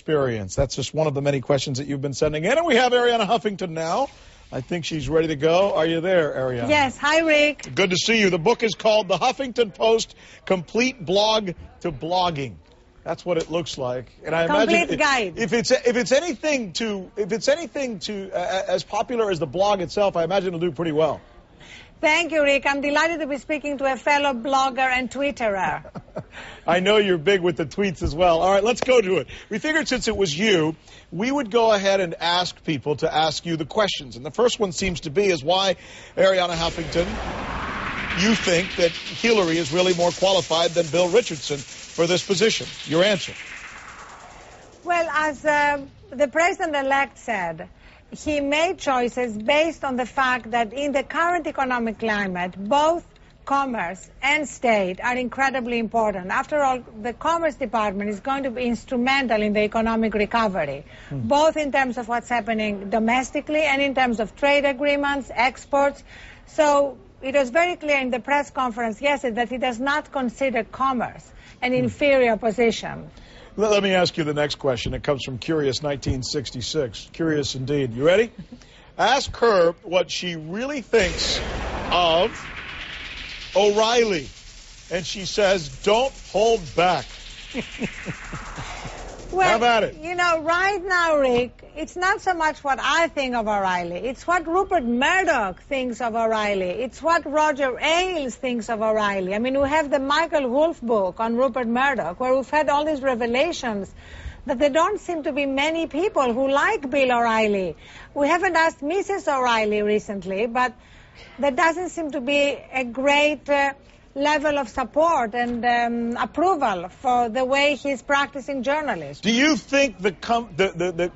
experience? That's just one of the many questions that you've been sending in. And we have Arianna Huffington now. I think she's ready to go. Are you there, Arianna? Yes. Hi, Rick. Good to see you. The book is called The Huffington Post, Complete Blog to Blogging. That's what it looks like. And I Complete guide. If it's anything as popular as the blog itself, I imagine it'll do pretty well. Thank you, Rick. I'm delighted to be speaking to a fellow blogger and Twitterer. I know you're big with the tweets as well. All right, let's go to it. We figured since it was you, we would go ahead and ask people to ask you the questions. And the first one seems to be is why, Arianna Huffington, you think that Hillary is really more qualified than Bill Richardson for this position. Your answer. Well, as the president-elect said, he made choices based on the fact that in the current economic climate, both commerce and state are incredibly important. After all, the Commerce Department is going to be instrumental in the economic recovery, both in terms of what's happening domestically and in terms of trade agreements, exports. So it was very clear in the press conference yesterday that he does not consider commerce an inferior position. Let me ask you the next question. It comes from Curious 1966. Curious indeed. You ready? Ask her what she really thinks of O'Reilly. And she says, don't hold back. Well, how about it? You know, right now, Rick, it's not so much what I think of O'Reilly. It's what Rupert Murdoch thinks of O'Reilly. It's what Roger Ailes thinks of O'Reilly. I mean, we have the Michael Wolff book on Rupert Murdoch, where we've had all these revelations that there don't seem to be many people who like Bill O'Reilly. We haven't asked Mrs. O'Reilly recently, but there doesn't seem to be a great level of support and approval for the way he's practicing journalism. Do you think the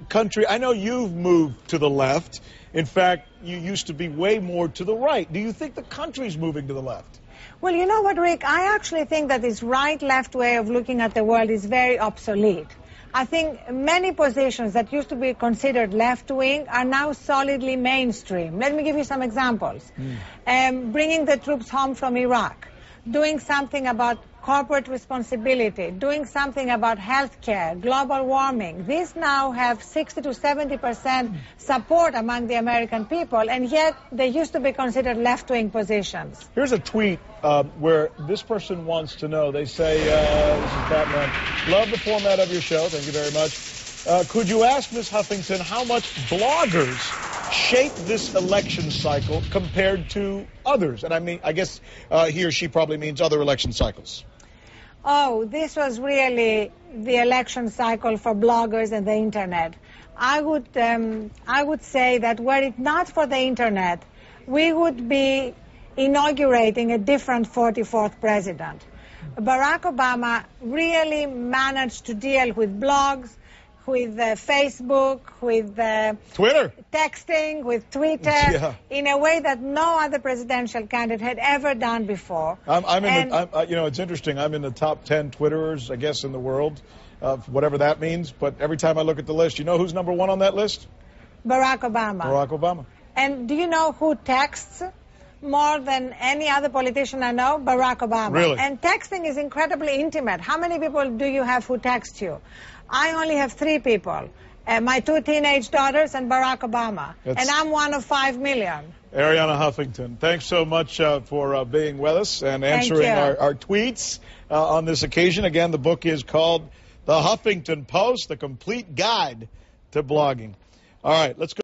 country, I know you've moved to the left. In fact, you used to be way more to the right. Do you think the country's moving to the left? Well, you know what, Rick? I actually think that this right-left way of looking at the world is very obsolete. I think many positions that used to be considered left-wing are now solidly mainstream. Let me give you some examples. Bringing the troops home from Iraq, doing something about corporate responsibility, doing something about health care, global warming. These now have 60 to 70% support among the American people, and yet they used to be considered left-wing positions. Here's a tweet where this person wants to know. They say, this is Batman, love the format of your show. Thank you very much. Could you ask Ms. Huffington how much bloggers shape this election cycle compared to others? And I mean, I guess he or she probably means other election cycles. Oh, this was really the election cycle for bloggers and the internet. I would say that were it not for the internet, we would be inaugurating a different 44th president. Barack Obama really managed to deal with blogs, with Facebook, with Twitter, texting, with Twitter, in a way that no other presidential candidate had ever done before. You know, it's interesting. I'm in the top 10 Twitterers, I guess, in the world, whatever that means. But every time I look at the list, you know who's number one on that list? Barack Obama. Barack Obama. And do you know who texts more than any other politician I know? Barack Obama. Really? And texting is incredibly intimate. How many people do you have who text you? I only have 3 people, my 2 teenage daughters and Barack Obama. And I'm one of 5 million. Arianna Huffington, thanks so much for being with us and answering our tweets on this occasion. Again, the book is called The Huffington Post, The Complete Guide to Blogging. All right, let's go.